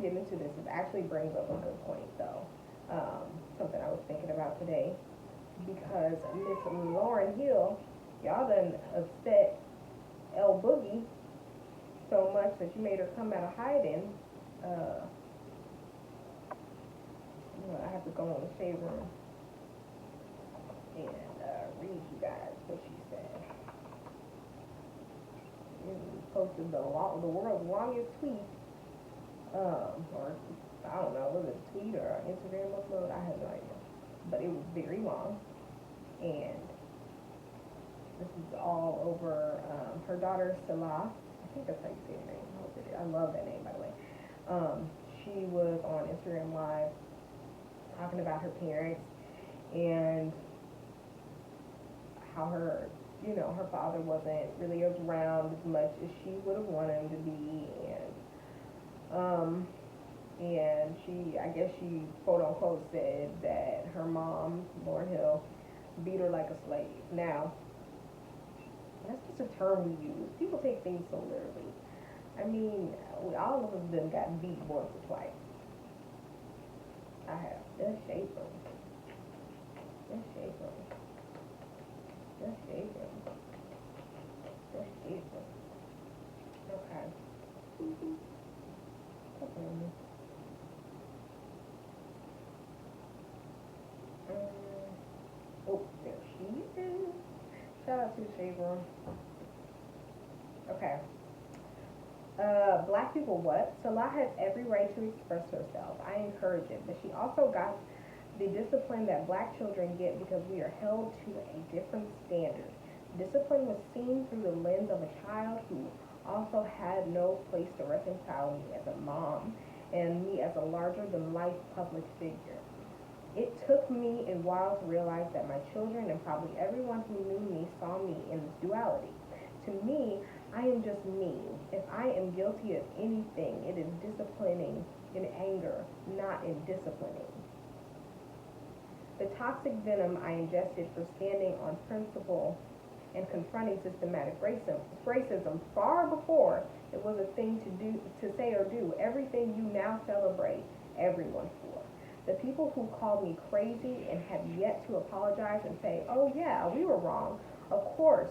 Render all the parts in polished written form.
to get into this, it actually brings up a good point, though. Something I was thinking about today, because Miss Lauryn Hill, y'all done upset El Boogie so much that you made her come out of hiding. Uh, I have to go in the shade room and read you guys what she said. She posted the world's longest tweet, or I don't know, was it a tweet or an Instagram upload? I have no idea, but it was very long, and this is all over her daughter Selah. I think that's how you say her name. I love that name, by the way. She was on Instagram Live talking about her parents and how her, her father wasn't really around as much as she would have wanted him to be, and I guess she quote unquote said that her mom, Lauryn Hill, beat her like a slave. Now, that's just a term we use. People take things so literally. I mean, all of us done got beat once or twice. I have. Just shake them. Just shake them. Just shake them. Just shake them. Okay. Okay. Oh, there she is. Shout out to the shade room. Okay. Black people what? Selah has every right to express herself. I encourage it. But she also got the discipline that black children get because we are held to a different standard. Discipline was seen through the lens of a child who also had no place to reconcile me as a mom and me as a larger-than-life public figure. It took me a while to realize that my children and probably everyone who knew me saw me in this duality. To me, I am just me. If I am guilty of anything, it is disciplining in anger, not in disciplining. The toxic venom I ingested for standing on principle and confronting systematic racism far before it was a thing to say or do, everything you now celebrate everyone for. The people who called me crazy and have yet to apologize and say, oh yeah, we were wrong, of course,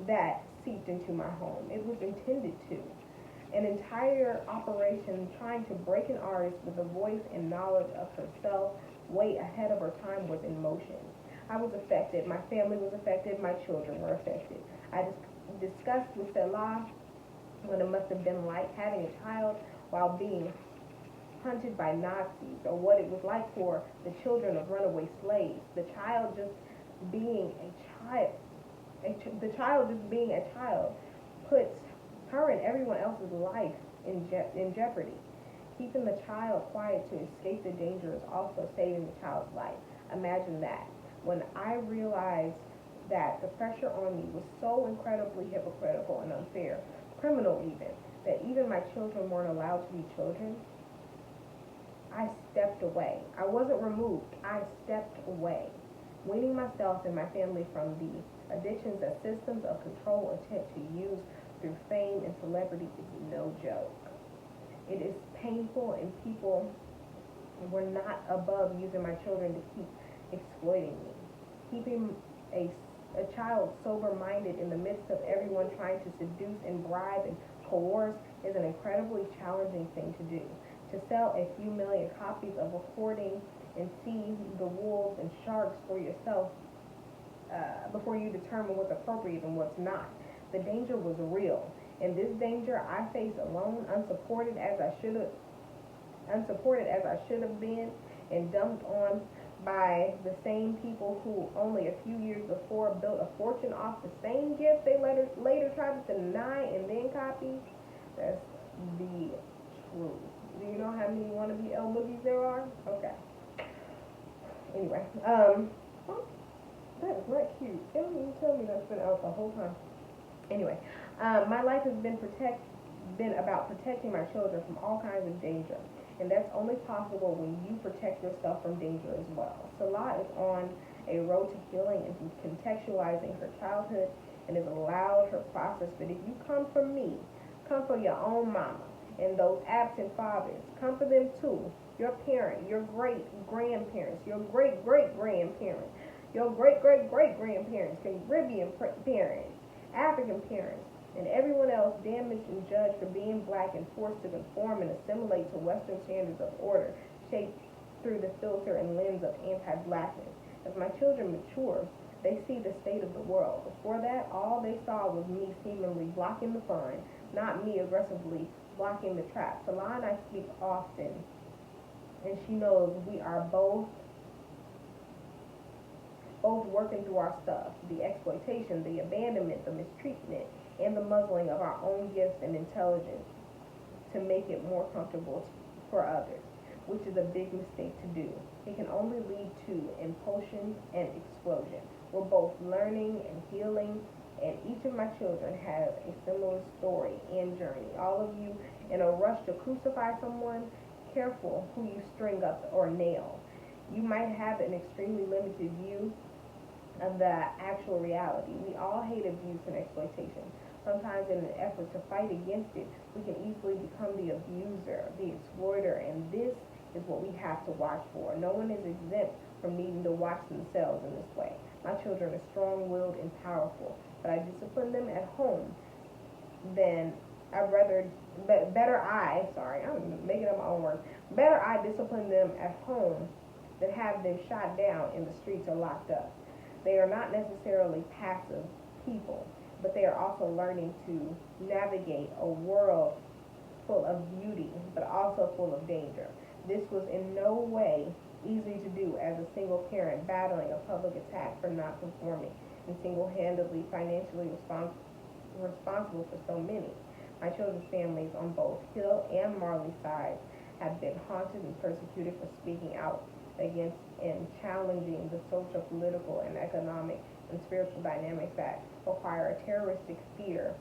that seeped into my home. It was intended to. An entire operation trying to break an artist with a voice and knowledge of herself way ahead of her time was in motion. I was affected. My family was affected. My children were affected. I discussed with Selah what it must have been like having a child while being hunted by Nazis, or what it was like for the children of runaway slaves. The child just being a child puts her and everyone else's life in jeopardy. Keeping the child quiet to escape the danger is also saving the child's life. Imagine that. When I realized that the pressure on me was so incredibly hypocritical and unfair, criminal even, that even my children weren't allowed to be children, I stepped away. I wasn't removed. I stepped away, weaning myself and my family from the addictions that systems of control attempt to use through fame and celebrity is no joke. It is painful, and people were not above using my children to keep exploiting me. Keeping a child sober-minded in the midst of everyone trying to seduce and bribe and coerce is an incredibly challenging thing to do. To sell a few million copies of recording and see the wolves and sharks for yourself before you determine what's appropriate and what's not. The danger was real, and this danger I faced alone, unsupported as I should have been, and dumped on by the same people who only a few years before built a fortune off the same gift they later tried to deny and then copy. That's the truth. Do you know how many wannabe El Boogies there are? Okay. Anyway, that is not cute. You tell me that's been out the whole time. Anyway, my life has been about protecting my children from all kinds of danger, and that's only possible when you protect yourself from danger as well. Selah is on a road to healing and contextualizing her childhood and has allowed her process. But if you come for me, come for your own mama. and those absent fathers. Comfort them too. Your parent, your great grandparents, your great great grandparents, your great great great grandparents, Caribbean parents, African parents, and everyone else damaged and judged for being black and forced to conform and assimilate to Western standards of order, shaped through the filter and lens of anti-blackness. As my children mature, they see the state of the world. Before that, all they saw was me seemingly blocking the fun, not me aggressively blocking the trap. Selah and I speak often, and she knows we are both working through our stuff, the exploitation, the abandonment, the mistreatment, and the muzzling of our own gifts and intelligence to make it more comfortable for others, which is a big mistake to do. It can only lead to impulsion and explosion. We're both learning and healing, and each of my children has a similar story and journey. All of you in a rush to crucify someone, careful who you string up or nail. You might have an extremely limited view of the actual reality. We all hate abuse and exploitation. Sometimes in an effort to fight against it, we can easily become the abuser, the exploiter, and this is what we have to watch for. No one is exempt from needing to watch themselves in this way. My children are strong-willed and powerful, but I discipline them at home. I'm making up my own words. Better I discipline them at home than have them shot down in the streets or locked up. They are not necessarily passive people, but they are also learning to navigate a world full of beauty, but also full of danger. This was in no way easy to do as a single parent battling a public attack for not conforming and single-handedly financially responsible for so many. My children's families on both Hill and Marley sides have been haunted and persecuted for speaking out against and challenging the social, political, and economic and spiritual dynamics that require a terroristic fear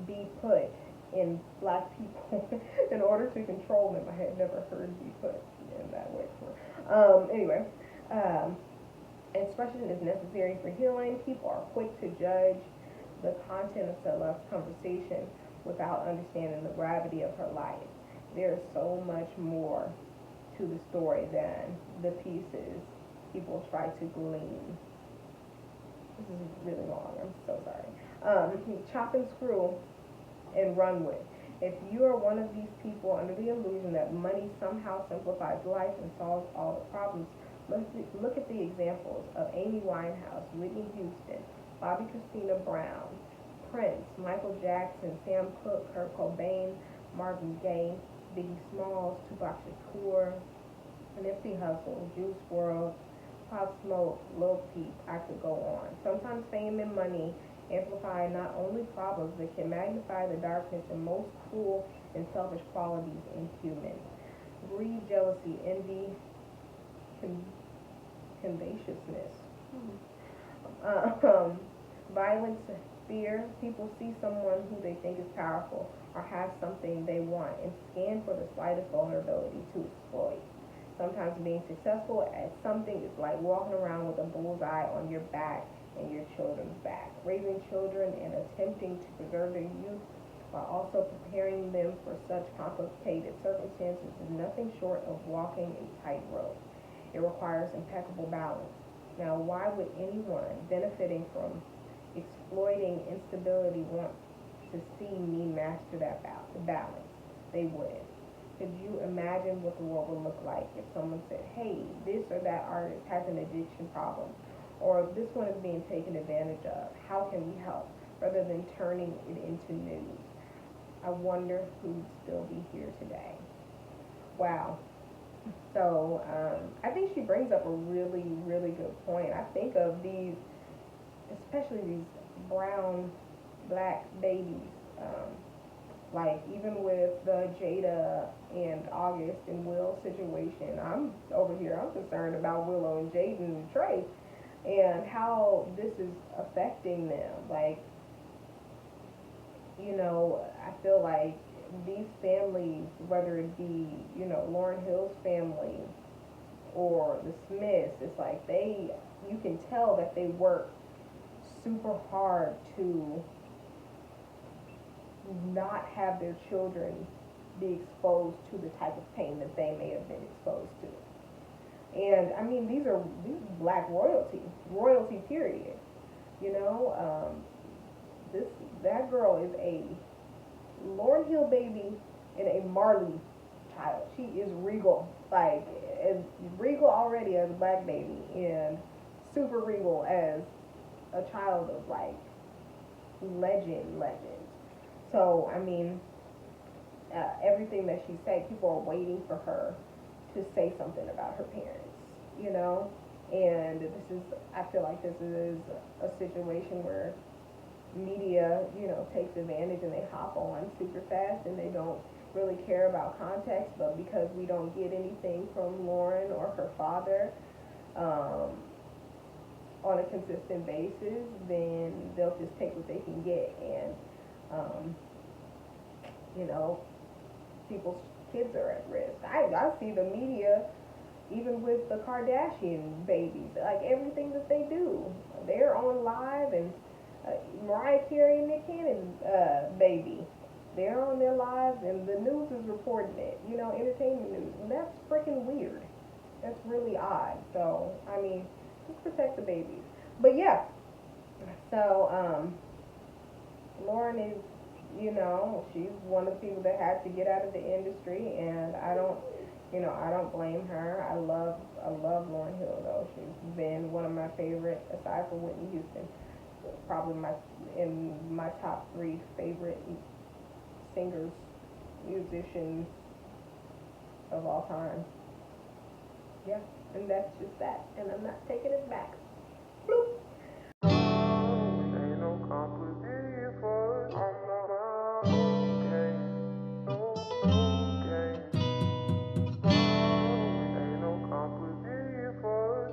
be put in black people in order to control them. I had never heard be put in that way before. Expression is necessary for healing. People are quick to judge the content of Selah's conversation without understanding the gravity of her life. There is so much more to the story than the pieces people try to glean. This is really long, I'm so sorry. Chop and screw and run with. If you are one of these people under the illusion that money somehow simplifies life and solves all the problems, look at the examples of Amy Winehouse, Whitney Houston, Bobby Christina Brown, Prince, Michael Jackson, Sam Cooke, Kurt Cobain, Marvin Gaye, Biggie Smalls, Tupac Shakur, Nipsey Hussle, Juice WRLD, Pop Smoke, Lil Peep. I could go on. Sometimes fame and money amplify not only problems, but can magnify the darkness and most cruel and selfish qualities in humans. Greed, jealousy, envy, covetousness, violence, fear. People see someone who they think is powerful or has something they want and scan for the slightest vulnerability to exploit. Sometimes being successful at something is like walking around with a bullseye on your back and your children's back. Raising children and attempting to preserve their youth while also preparing them for such complicated circumstances is nothing short of walking a tightrope. It requires impeccable balance. Now, why would anyone benefiting from exploiting instability want to see me master that balance? They wouldn't. Could you imagine what the world would look like if someone said, hey, this or that artist has an addiction problem, or if this one is being taken advantage of, how can we help, rather than turning it into news? I wonder who'd still be here today. Wow. So I think she brings up a really, really good point. I think of these, especially these brown, black babies, like even with the Jada and August and Will situation, I'm concerned about Willow and Jaden and Trey and how this is affecting them. Like, I feel like these families, whether it be, Lauryn Hill's family or the Smiths, it's like you can tell that they work super hard to not have their children be exposed to the type of pain that they may have been exposed to. And I mean, these black royalty period. You know, this that girl is a Lauryn Hill baby and a Marley child. She is regal, like as regal already as a black baby, and super regal as a child of like legend. So I mean, everything that she said, people are waiting for her to say something about her parents, you know. And I feel like this is a situation where media, you know, takes advantage and they hop on super fast and they don't really care about context. But because we don't get anything from Lauryn or her father on a consistent basis, then they'll just take what they can get. And you know, people's kids are at risk. I see the media, even with the Kardashian babies, like everything that they do, they're on live. And Mariah Carey and Nick Cannon's baby, they're on their lives, and the news is reporting it. You know, entertainment news, and that's freaking weird. That's really odd. So I mean, just protect the babies. But yeah, so Lauryn is, you know, she's one of the people that had to get out of the industry, and I don't blame her. I love Lauryn Hill though. She's been one of my favorite, aside from Whitney Houston, probably in my top 3 favorite singers, musicians of all time. Yeah, and that's just that, and I'm not taking it back. Bloop. Ain't no competition for Ain't no competition for